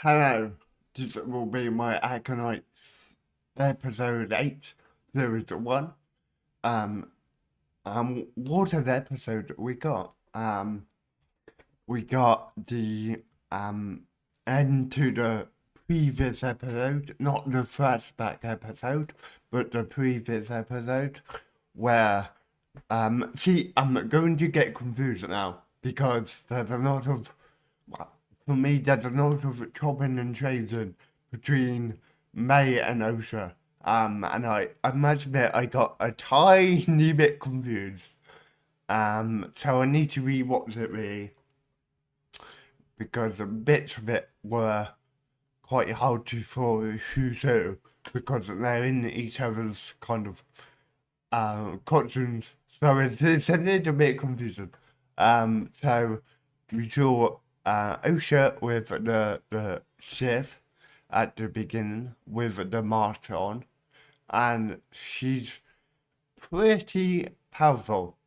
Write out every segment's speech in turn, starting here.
Hello, this will be my Acolyte episode 8, series 1. Um, what an episode we got. We got the, end to the previous episode, not the flashback episode, but the previous episode, where, see, I'm going to get confused now, because there's a lot of, well, for me, there's a lot of chopping and changing between May and Osha. And I must admit, I got a tiny bit confused. So I need to rewatch it really, because the bits of it were quite hard to follow through, because they're in each other's kind of cartoons. So it's a little bit confusing. So we saw Osha with the chef at the beginning with the mask on, and she's pretty powerful.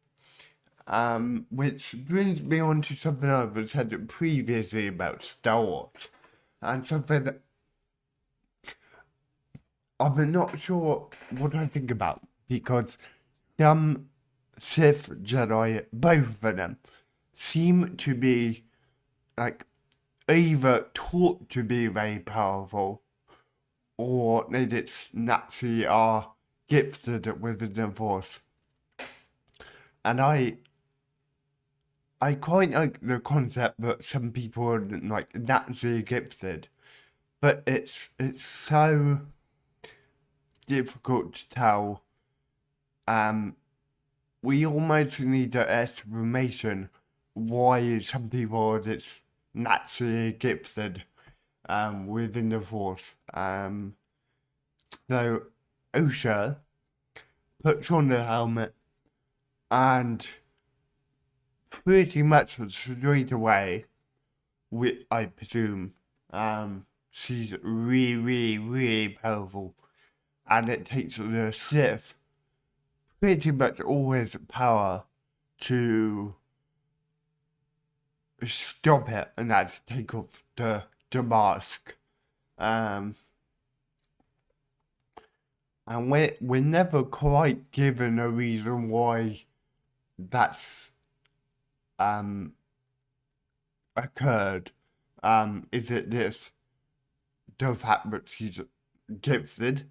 Which brings me on to something I've said previously about Star Wars, and something that I'm not sure what I think about, because some Sith Jedi, both of them, seem to be like either taught to be very powerful, or they just naturally are gifted with the Force. And I quite like the concept that some people are like naturally gifted, but it's so difficult to tell. We almost need an explanation why some people are just naturally gifted within the Force. So Osha puts on the helmet and pretty much straight away, I presume, she's really powerful, and it takes the Sith pretty much all his power to stop it, and that's take off the mask. And we're never quite given a reason why that's occurred. Is it this the fact that she's gifted?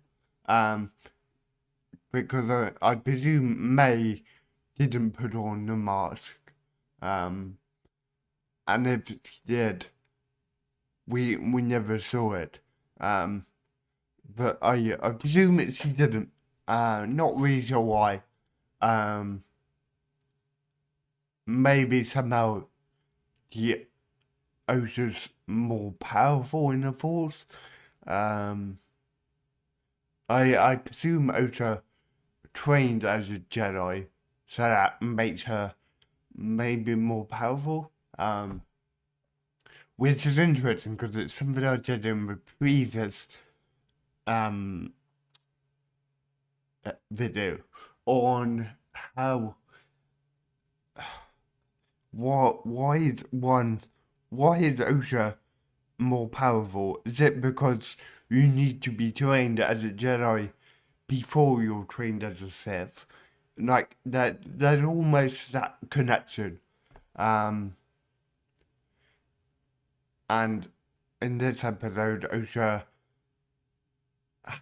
Because I presume May didn't put on the mask. And if she did, we never saw it. But I presume that she didn't. Not really sure why. Maybe somehow the Osha's more powerful in the Force. I presume Osha trained as a Jedi, so that makes her maybe more powerful. Which is interesting because it's something I did in the previous video on how why is Osha more powerful? Is it because you need to be trained as a Jedi before you're trained as a Sith? Like that, there's almost that connection. And in this episode, Osha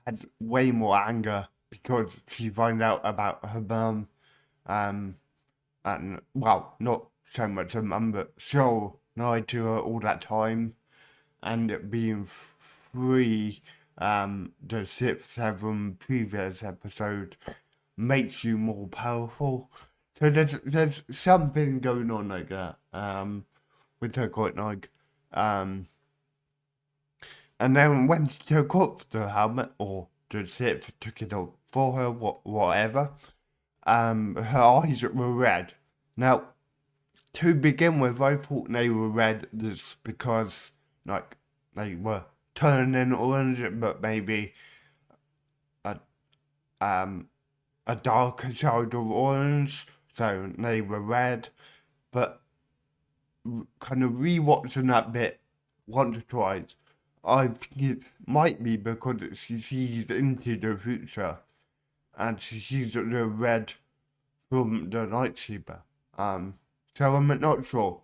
had way more anger because she found out about her mum, and well, not so much her mum, but Joel lied to her all that time, and it being free, the sixth, seven previous episode makes you more powerful. So there's something going on like that, which I quite like. And then when she took off the helmet, or the Sith took it off for her, whatever, her eyes were red. Now, to begin with, I thought they were red just because, like, they were turning orange, but maybe a darker shade of orange, so they were red. But kind of rewatching that bit once or twice, I think it might be because she sees into the future and she sees the red from the lightsaber. So I'm not sure.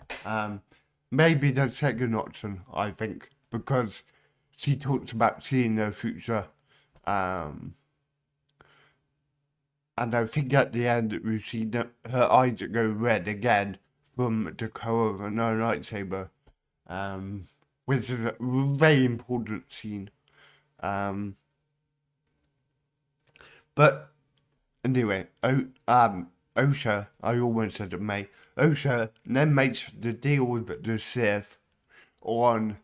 Maybe the second option, I think, because she talks about seeing the future. Um, and I think at the end we see her eyes go red again from the color of her lightsaber, which is a very important scene. Um, but anyway, Osha, I almost said it, May. Osha then makes the deal with the Sith on,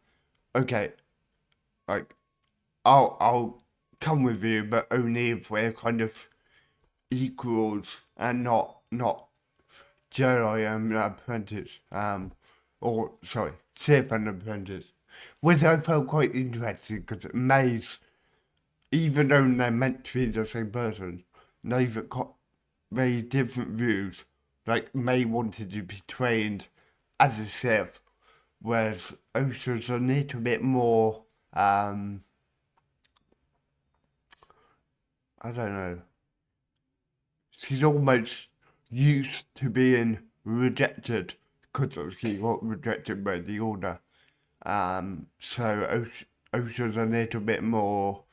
okay, like I'll come with you, but only if we're kind of equals and not Jedi and apprentice. Or sorry, Sith and apprentice, which I felt quite interesting because May's, even though they're meant to be the same person, they've got very different views. Like May wanted to be trained as a Sith, whereas Osha's a little bit more. I don't know. She's almost used to being rejected because she got rejected by the Order. So Osha's a little bit more.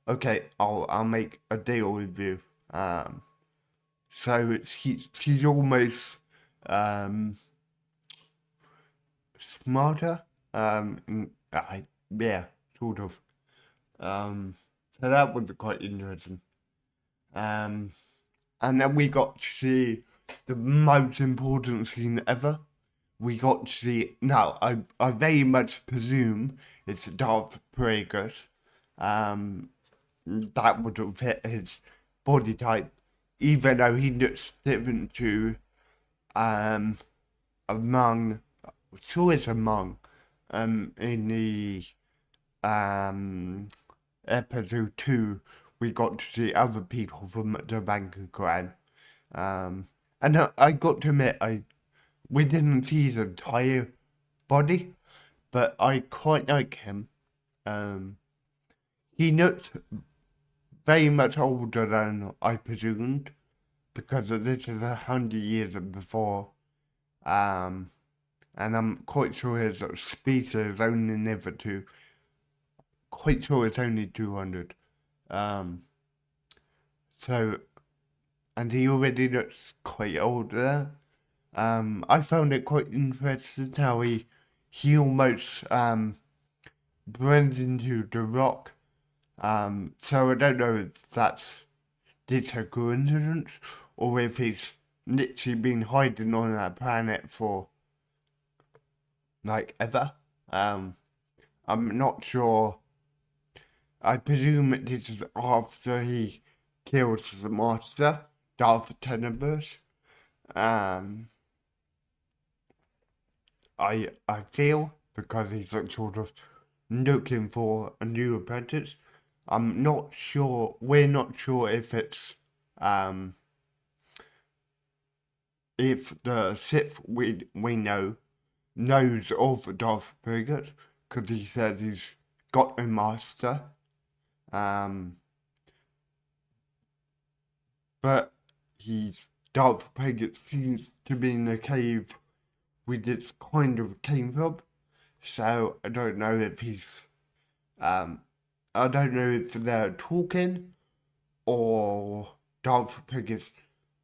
Okay, I'll make a deal with you. So she's almost um, smarter. Yeah, sort of. So that was quite interesting. Um, and then we got to see the most important scene ever. We got to see. Now, I very much presume it's Darth Plagueis. That would have fit his body type, even though he looks different to among, sure it's among, in the episode 2, we got to see other people from the Banker Clan. And I got to admit, we didn't see his entire body, but I quite like him. He looks very much older than I presumed, because this is 100 years before. And I'm quite sure his species only live to, quite sure it's only 200. So, and he already looks quite old there. I found it quite interesting how he almost blends into the rock. So I don't know if that's just a coincidence or if he's literally been hiding on that planet for like ever. I'm not sure. I presume this is after he kills the master, Darth Tenebris. Um, I feel because he's like sort of looking for a new apprentice. I'm not sure. We're not sure if it's if the Sith we know knows of Darth Vader because he says he's got a master. Um, but he's Darth Vader seems to be in the cave we just kind of came from. So I don't know if he's I don't know if they're talking or Darth Vader's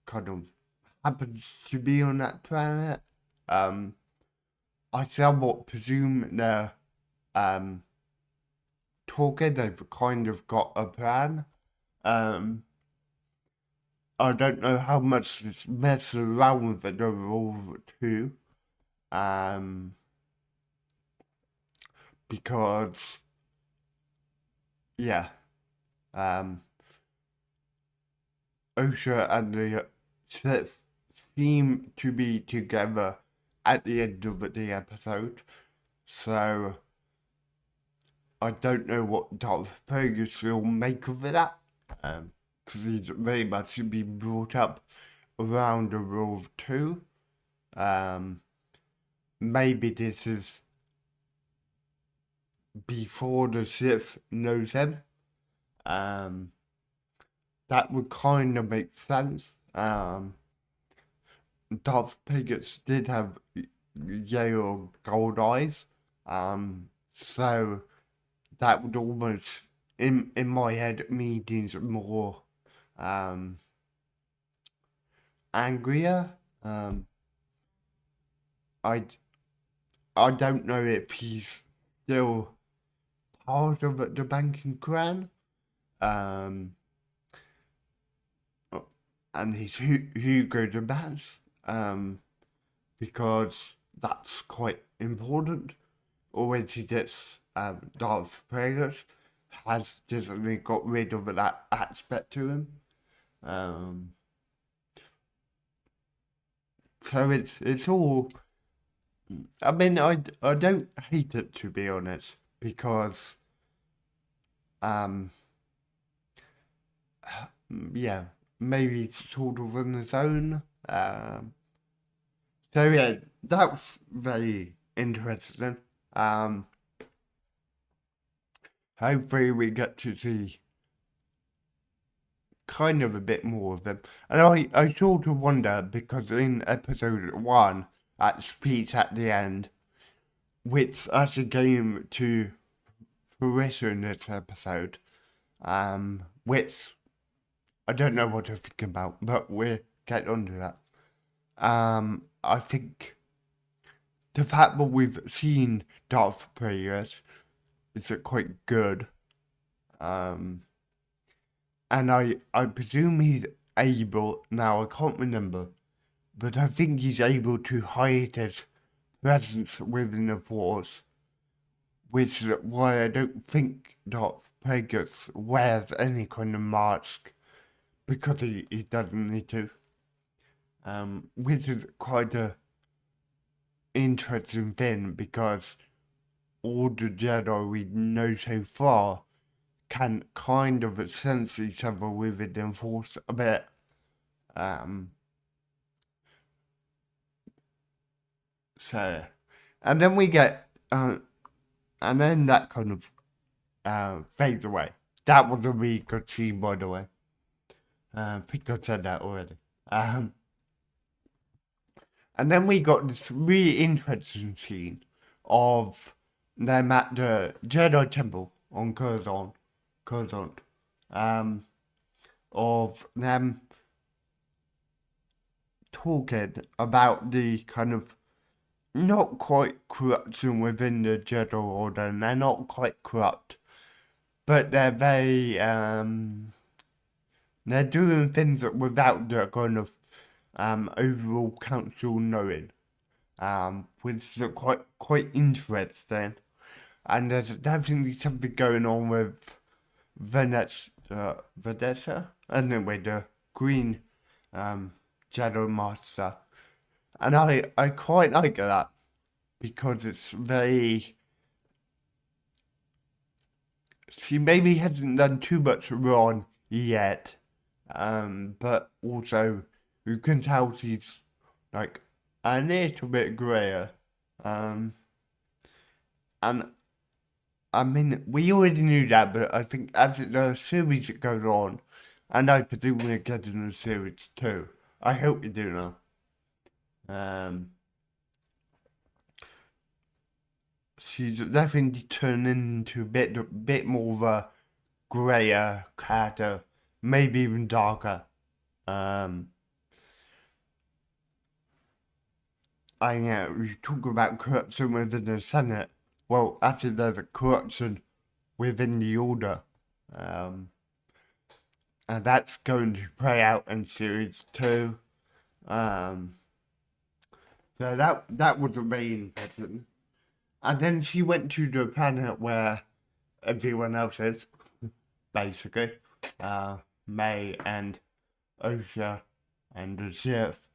kind of happens to be on that planet. I somewhat presume they're talking, they've kind of got a plan. Um I don't know how much this mess around with it overall too. Um because yeah, um Osha and the Sith seem to be together at the end of the episode. So I don't know what Darth Vader will make of that. Because he's very much been brought up around the world too. Um, maybe this is before the Sith knows him. Um, that would kind of make sense. Darth Plagueis did have yellow gold eyes, so that would almost, in my head, means more um, angrier. I I don't know if he's still part of the banking clan, um, and he's Hugo de Baz, because that's quite important. Always he gets Darth Plagueis has definitely got rid of that aspect to him. Um, so it's all. I mean, I don't hate it, to be honest, because um yeah, maybe it's sort of on its own. So yeah, that was very interesting. Um, Hopefully we get to see kind of a bit more of them. And I sort of wonder, because in episode 1, that speech at the end, which actually came to fruition in this episode, which I don't know what to think about, but we'll get onto that. I think the fact that we've seen Darth Plagueis is quite good. Um, and I presume he's able, now I can't remember, but I think he's able to hide his presence within the Force, which is why I don't think Darth Plagueis wears any kind of mask, because he doesn't need to. Which is quite a interesting thing, because all the Jedi we know so far can kind of sense each other within the Force a bit. So, and then we get, and then that kind of fades away. That was a really good scene, by the way. I think I said that already. And then we got this really interesting scene of them at the Jedi Temple on Curzon, of them talking about the kind of not quite corruption within the Jedi Order, and they're not quite corrupt, but they're very they're doing things without the kind of overall council knowing, which is quite interesting. And there's definitely something going on with Vanessa, anyway, the Green Jedi Master. And I quite like that, because it's very. She maybe hasn't done too much wrong yet, but also you can tell she's like a little bit grayer. And I mean, we already knew that, but I think as the series goes on, and I presume we're getting a series too. I hope we do now. Um, she's definitely turning into a bit more of a grayer character, maybe even darker. Um, you talk about corruption within the Senate. Well, actually, there's a corruption within the Order. Um, and that's going to play out in series 2. Um, so that was the main pattern. And then she went to the planet where everyone else is, basically. May and Osha and the Sith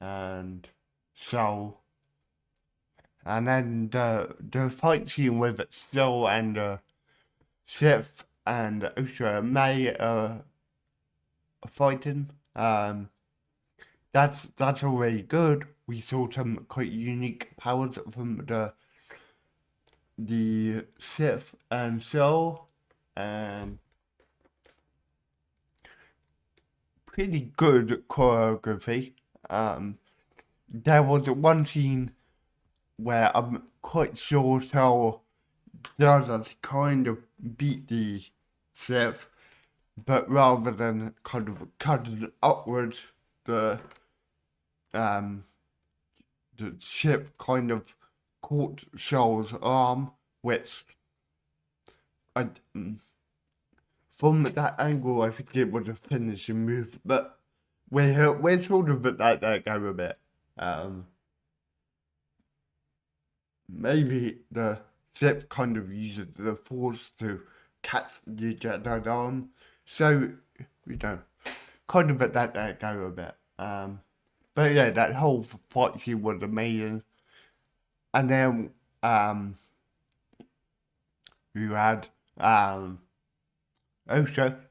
and Soul. And then the fight scene with Soul and Sith and Osha and May fighting. That's already good. We saw some quite unique powers from the Sith and Soul, and pretty good choreography. There was one scene where I'm quite sure Soul does kind of beat the Sith, but rather than kind of cutting upwards, the um the ship kind of caught Soul's arm, which I, from that angle I think it was a finishing move, but we're sort of at that go a bit. Maybe the ship kind of uses the force to catch the Jedi's arm, so we don't kind of at that go a bit. But yeah, that whole fight scene was amazing. And then you had Osha,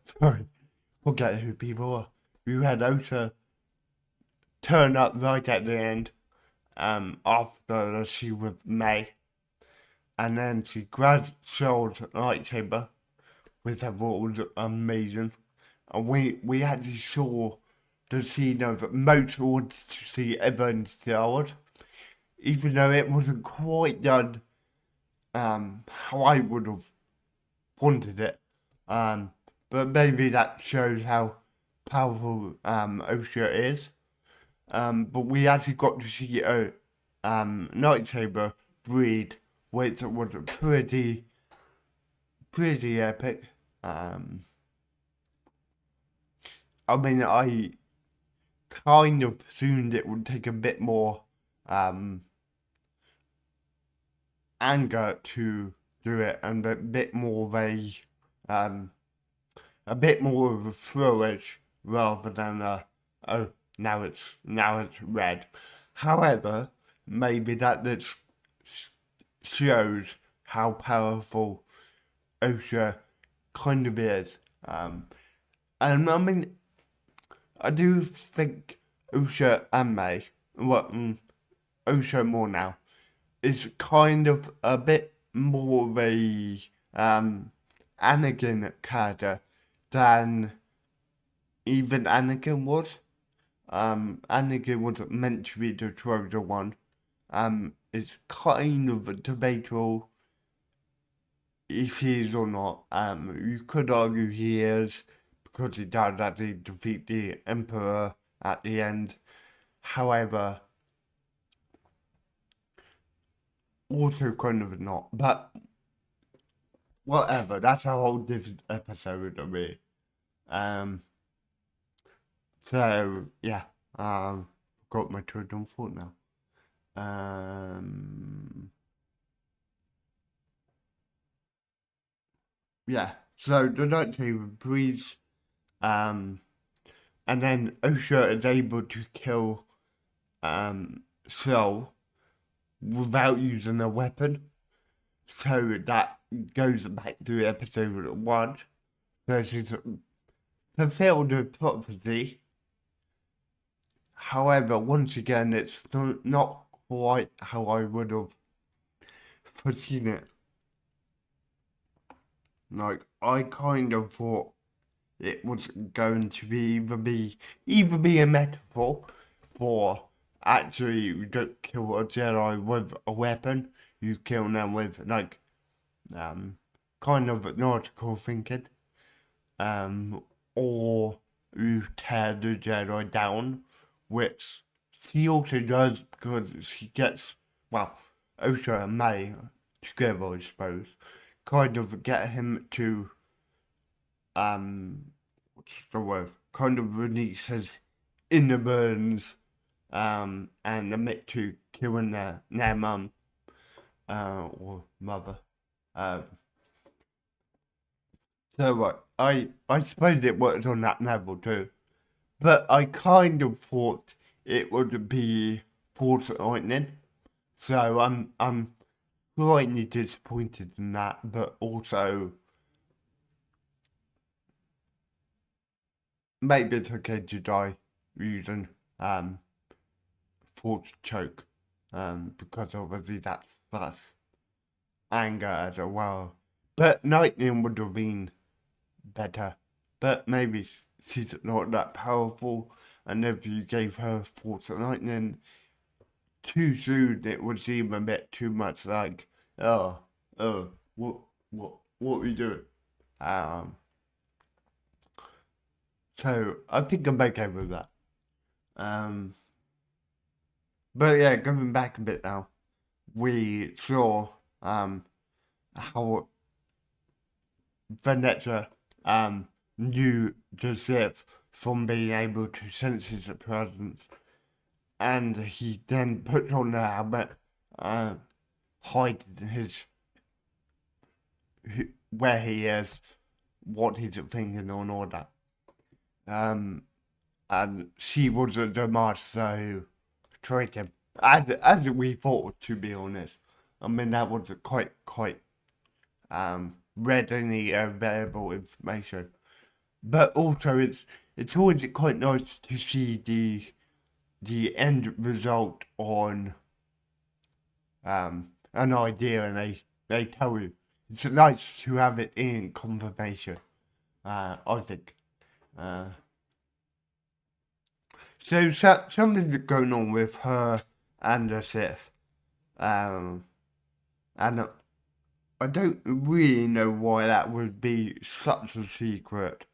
sorry, forget who people are. You had Osha turn up right at the end, after she was May, and then she grabbed Cheryl's lightsaber, which I thought was amazing. And we actually saw the scene of most wanted to see ever in Star Wars, even though it wasn't quite done how I would have wanted it. But maybe that shows how powerful Osha is. But we actually got to see a lightsaber breed, which was pretty epic. I mean, I kind of assumed it would take a bit more anger to do it, and a bit more of a thrillish rather than oh, now it's red. However, maybe that just shows how powerful Osha kind of is. And I mean, I do think Osha and May, Osha more now, is kind of a bit more of a Anakin character than even Anakin was. Anakin was meant to be the chosen one. It's kind of debatable if he is or not. You could argue he is because he does actually defeat the Emperor at the end. However, also kind of not. But whatever, that's a whole different episode of me. Um, so yeah, got my train of thought now. Yeah. So the lightsaber breathes, and then Osha is able to kill Soul without using a weapon. So that goes back to episode 1. So she's fulfilled the prophecy. However, once again, it's not quite how I would have foreseen it. Like, I kind of thought it was going to be either be a metaphor for actually you don't kill a Jedi with a weapon, you kill them with like kind of nautical thinking, or you tear the Jedi down, which she also does because she gets, well, Osha and May together, I suppose, kind of get him to what's the word? Kind of release his inner burns, and admit to killing their mum, or mother. Um, so I suppose it worked on that level too, but I kind of thought it would be Force Lightning, so I'm slightly disappointed in that, but also maybe it's okay to die using Force Choke, because obviously that's anger as well. But lightning would have been better. But maybe she's not that powerful, and if you gave her force of lightning too soon, it would seem a bit too much like, oh, what are we doing? Um, so I think I'm okay with that. Um, but yeah, going back a bit now, we saw how Vanessa knew Joseph from being able to sense his presence, and he then puts on the helmet, hiding his where he is, what he's thinking, and all that. Um, and she was the master who tricked him, as we thought, to be honest. I mean, that was quite readily available information. But also, it's always quite nice to see the end result on an idea, and they tell you. It's nice to have it in confirmation. I think. Uh, so something's going on with her and the Sith, and I don't really know why that would be such a secret,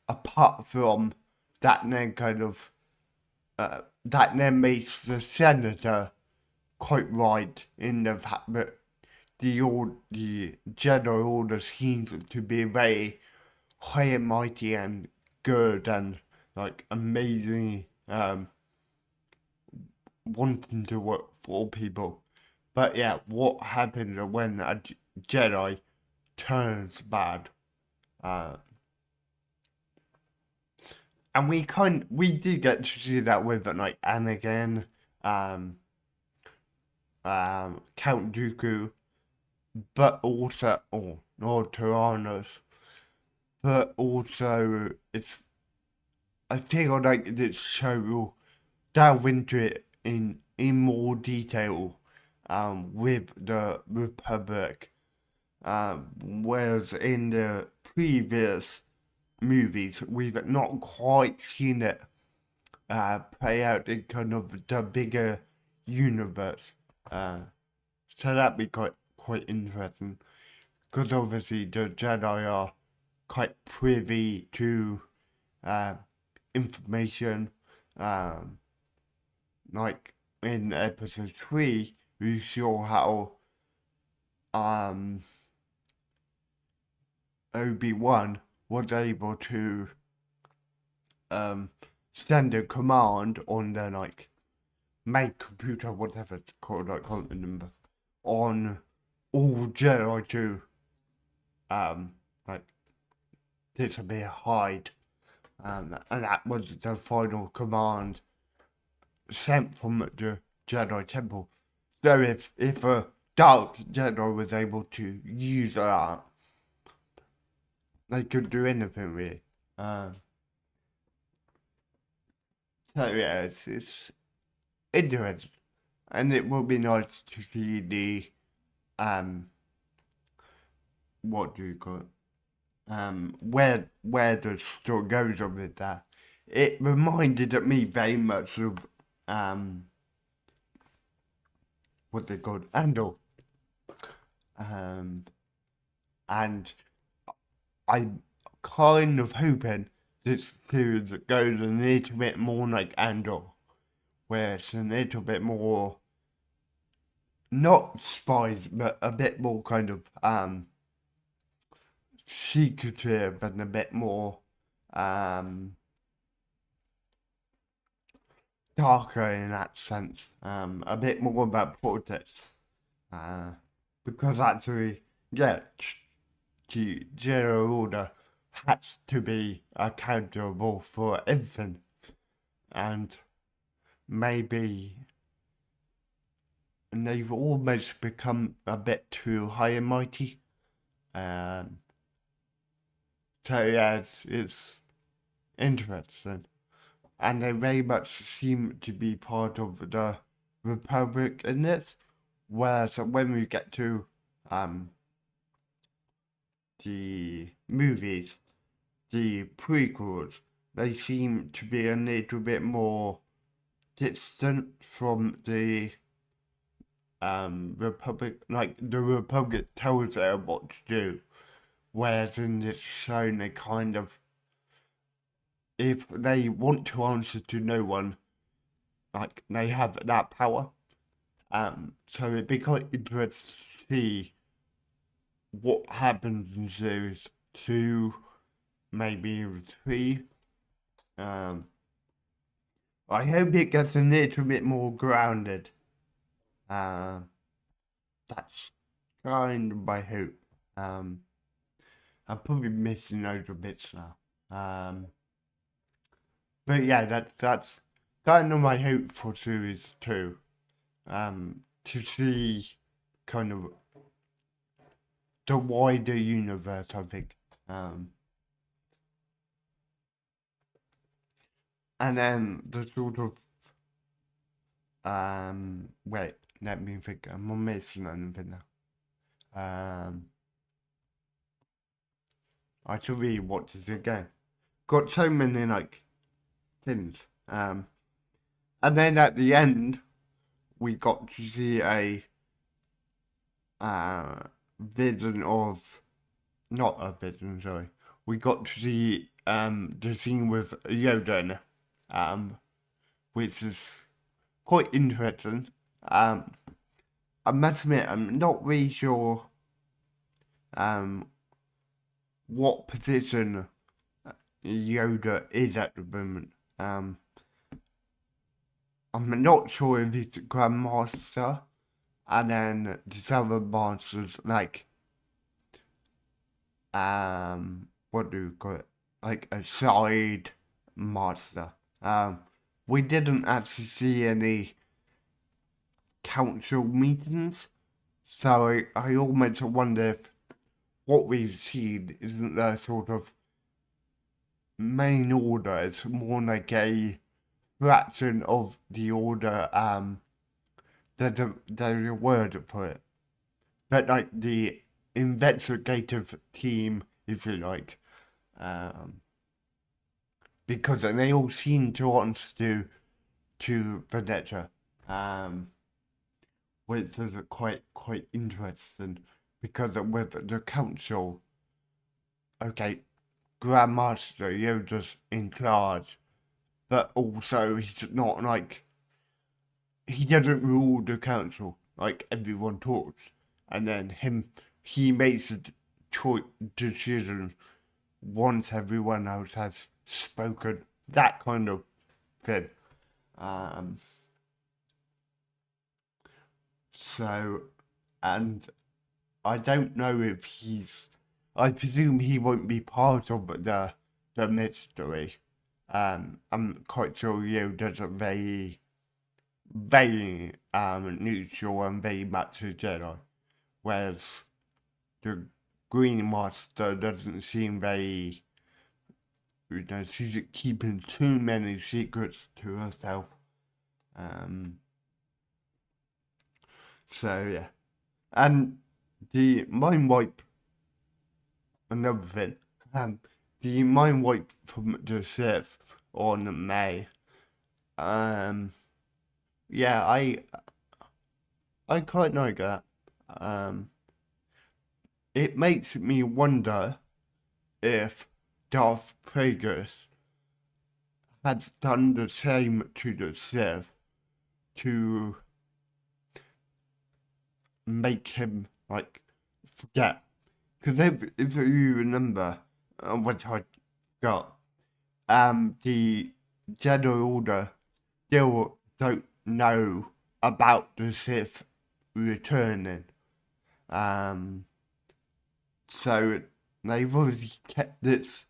apart from that then kind of that then makes the senator quite right in the fact that the Jedi Order seems to be very high and mighty and good and like amazing, wanting to work for people. But yeah, what happens when a Jedi turns bad? Uh, and we did get to see that with like Anakin, um, Count Dooku, but also or Tyrannus, but also I feel like this show will delve into it in more detail, with the Republic, whereas in the previous movies we've not quite seen it play out in kind of the bigger universe. Uh, so that'd be quite interesting because obviously the Jedi are quite privy to uh, information. Um, like in episode 3, we saw how um, Obi-Wan was able to send a command on their like main computer, whatever it's called, I can't remember, on all Jedi to like disappear, hide, and that was the final command sent from the Jedi Temple. So if a Dark Jedi was able to use that, they could do anything really. So yeah, it's interesting, and it will be nice to see the what do you call it? Where the story goes on with that. It reminded me very much of what they called Andor. Um, and I'm kind of hoping this series goes a little bit more like Andor, where it's a little bit more not spies, but a bit more kind of secretive and a bit more um darker in that sense. A bit more about politics. Uh, because actually, yeah, the general order has to be accountable for everything, and maybe they've almost become a bit too high and mighty. Um, so yeah, it's interesting, and they very much seem to be part of the Republic in this. Whereas when we get to um the movies, the prequels, they seem to be a little bit more distant from the Republic. Like the Republic tells them what to do, whereas in this show they kind of, if they want to answer to no one, like they have that power. So it'd be quite interesting to see what happens in series two, maybe three. Um, I hope it gets a little bit more grounded. Uh, that's kind of my hope. Um, I'm probably missing loads of bits now. But yeah, that's kind of my hope for series two. To see kind of the wider universe, I think. And then the sort of wait, let me think. I'm missing anything now. I should really watch this again. Got so many like things. And then at the end, we got to see a vision of, not a vision, sorry. We got to see the scene with Yoda, which is quite interesting. I must admit, I'm not really sure what position Yoda is at the moment. I'm not sure if he's Grandmaster, and then this other master's like, what do you call it? Like a side master. We didn't actually see any council meetings, so I almost wonder if what we've seen isn't the sort of main order, it's more like a fraction of the order. There's a word for it, but like the investigative team, if you like, because they all seem to want to Vendetta, which is quite interesting because with the council, okay, Grandmaster Yoda's in charge, but also he's not like, he doesn't rule the council like everyone talks, and then he makes the decision once everyone else has spoken. That kind of thing. Um, so, and I don't know if he's. I presume he won't be part of the mystery. I'm quite sure Yoda's a very neutral and very much a Jedi, whereas the Green Master doesn't seem very, she's keeping too many secrets to herself. So yeah, and the mind wipe, another thing. The mind wipe from the Sith on May. Yeah, I quite like that. It makes me wonder if Darth Plagueis had done the same to the Sith to make him like forget. Because if you remember, what I got, the Jedi Order still don't know about the Sith returning. So they've obviously kept this.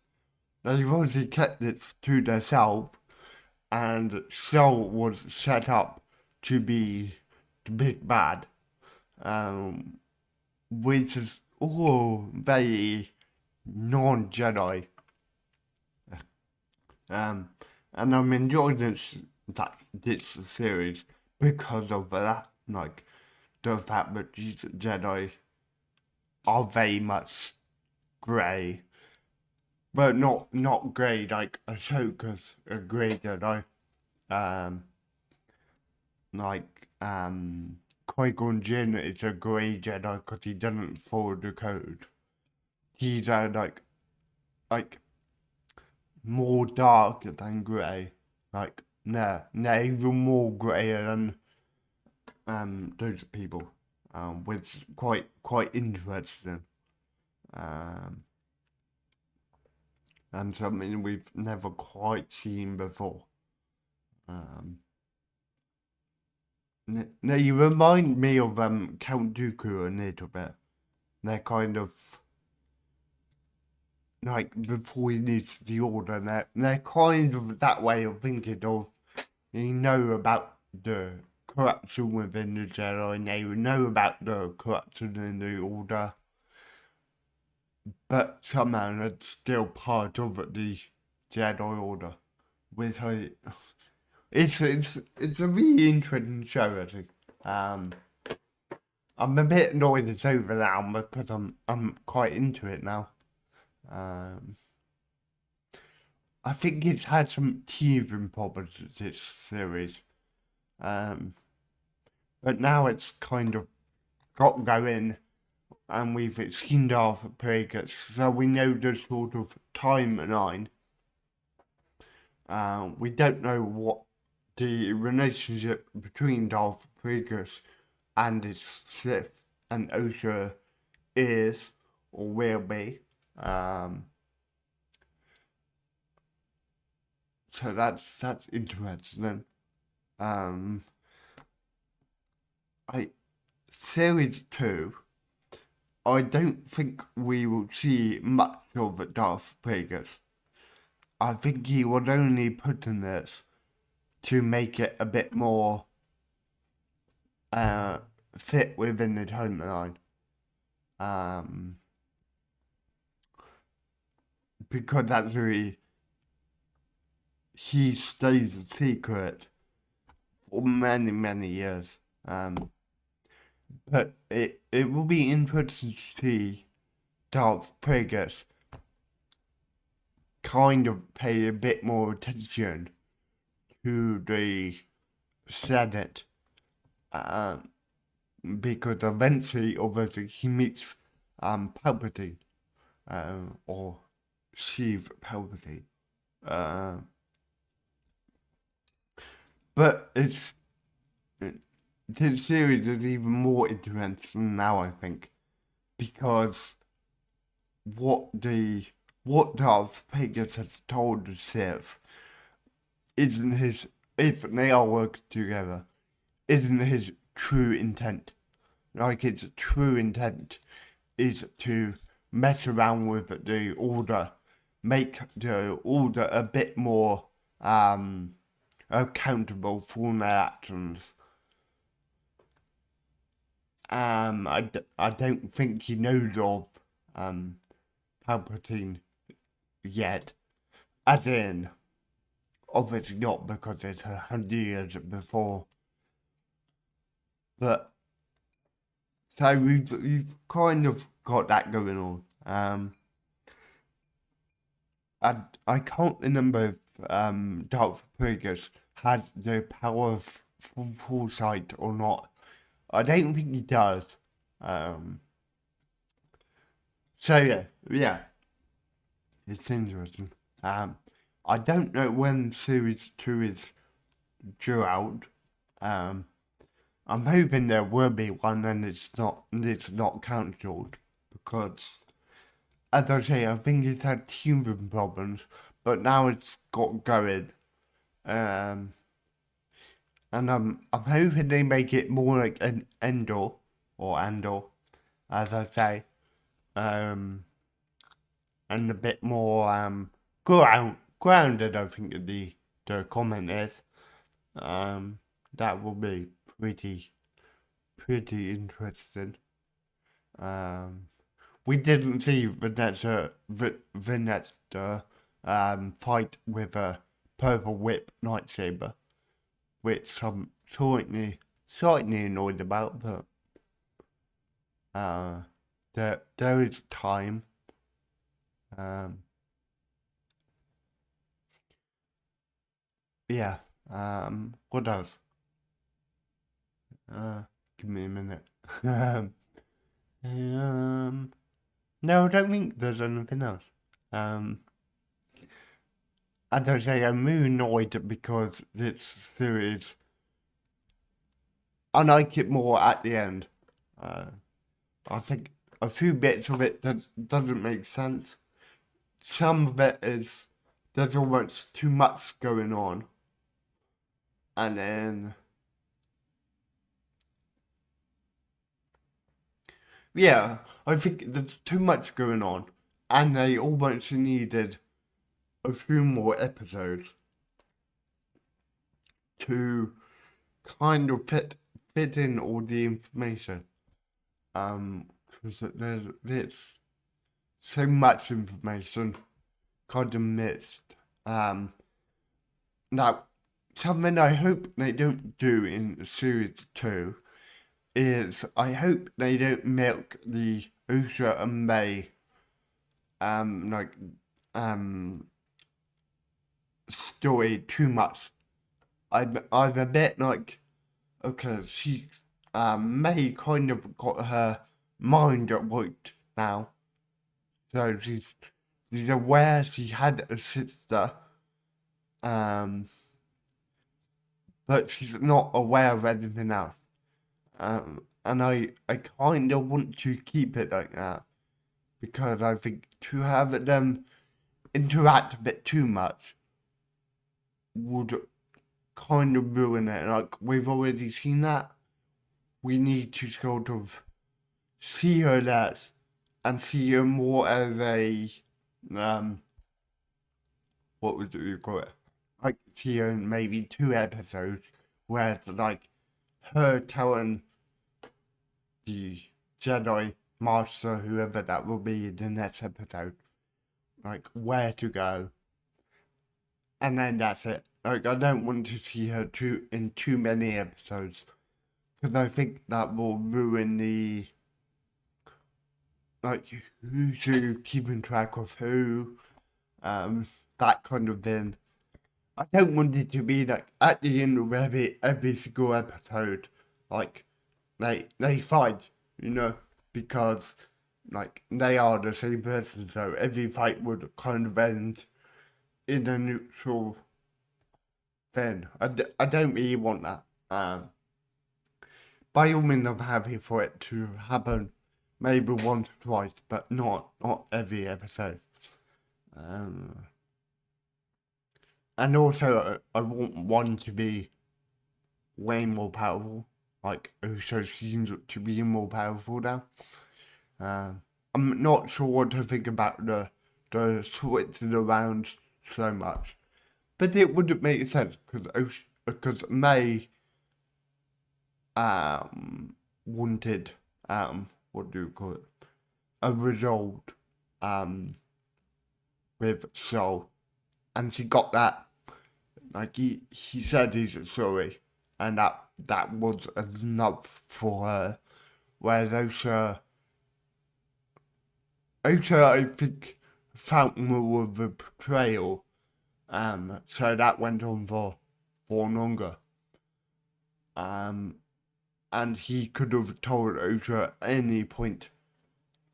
They've obviously kept this to themselves, and Saul was set up to be the big bad, which is all very non-Jedi. And I'm enjoying this series because of that, like the fact that these Jedi are very much grey. But not grey like Ahsoka's a grey Jedi. Um, Qui-Gon Jinn is a grey Jedi because he doesn't follow the code. He's like more dark than grey. Like no, even more grey than those people. Which is quite interesting. Um, and something we've never quite seen before. Now you remind me of Count Dooku a little bit. They're kind of like before he needs the order. They're kind of that way of thinking of you know about the corruption within the Jedi, and they know about the corruption in the order, but somehow it's still part of the Jedi Order. Which it's a really interesting show, I think. I'm a bit annoyed it's over now because I'm quite into it now. I think it's had some teething problems with this series. But now it's kind of got going and we've seen Darth Vader, so we know the sort of timeline. We don't know what the relationship between Darth Vader and his Sith and Osha is or will be. So that's interesting. I Series 2, I don't think we will see much of Darth Vader. I think he was only put in this to make it a bit more fit within the timeline. Because that's really he stays a secret for many years. But it will be interesting to see Darth Vader kind of pay a bit more attention to the Senate. Because eventually, obviously, he meets Palpatine, or Sheev Palpatine. But this series is even more interesting now, I think, because what Darth Vader has told the Sith isn't his, if they are working together, isn't his true intent. Like its true intent is to mess around with the order, make the order a bit more accountable for their actions. I don't think he knows of Palpatine yet, as in, obviously not because it's 100 years before, but so we've kind of got that going on. I can't remember if Darth Vader has the power of foresight or not. I don't think he does. So yeah, it's interesting. I don't know when Series 2 is due out. I'm hoping there will be one and it's not cancelled because, as I say, I think it's had teething problems, but now it's got going. And I'm hoping they make it more like an Endor, as I say, and a bit more grounded. I think the comment is. That will be pretty interesting. We didn't see Vanessa fight with a purple whip lightsaber, which I'm slightly annoyed about, but there is time. Um, yeah. What else? Uh, Give me a minute. um, um, no, I don't think there's anything else. Um, as I say, I'm really annoyed because this series, I like it more at the end. Uh, I think a few bits of it doesn't make sense. Some of it is there's almost too much going on, and then yeah, I think there's too much going on, and they almost needed a few more episodes to kind of fit in all the information. Because there's so much information kind of missed. Now something I hope they don't do in series two is I hope they don't milk the Usha and May like um story too much. I'm a bit like okay, May kind of got her mind right now. So she's aware she had a sister, um, but she's not aware of anything else. And I kind of want to keep it like that because I think to have them interact a bit too much would kind of ruin it. Like we've already seen that. We need to sort of see her less and see her more as a um what would you call it? Like see her in maybe 2 episodes where it's like her telling the Jedi Master, whoever that will be in the next episode, like where to go. And then that's it. Like I don't want to see her in too many episodes. Because I think that will ruin the like who's who, keeping track of who, that kind of thing. I don't want it to be like at the end of every single episode, like they fight, because like they are the same person, so every fight would kind of end in a neutral thing. I don't really want that. By all means, I'm happy for it to happen, maybe once or twice, but not every episode. Um, and also, I want one to be way more powerful. Like Uso seems to be more powerful now. I'm not sure what to think about the switching around so much, but it wouldn't make sense because May wanted what do you call it, a result um with Soul, and she got that. Like he said he's sorry, and that was enough for her. Whereas Osha I think felt more of a betrayal. So that went on for longer. Um, and he could have told Osha at any point.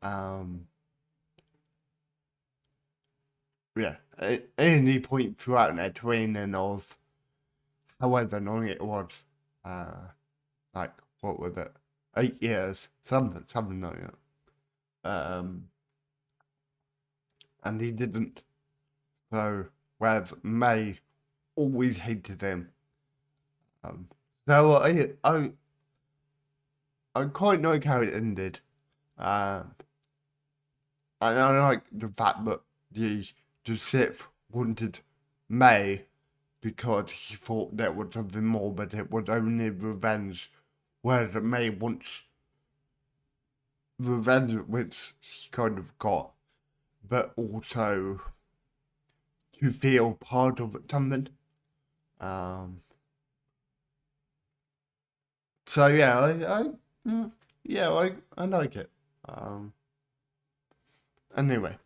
Um, yeah, at any point throughout their training of however long it was. Uh, like what was it? 8 years, something like that. And he didn't. So whereas May always hated him. Um, so I quite like how it ended. Um, and I like the fact that the Sith wanted May because he thought there was something more, but it was only revenge. Whereas May wants revenge, which she kind of got, but also to feel part of something. Um, so yeah, I like it. Anyway,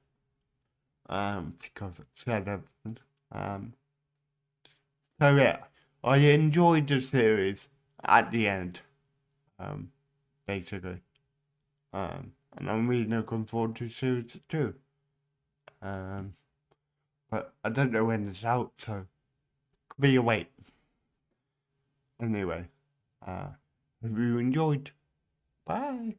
think I've said everything. So yeah, I enjoyed the series at the end, basically. And I'm really looking forward to series 2. Um, but I don't know when it's out, so could be a wait. Anyway, hope you enjoyed. Bye.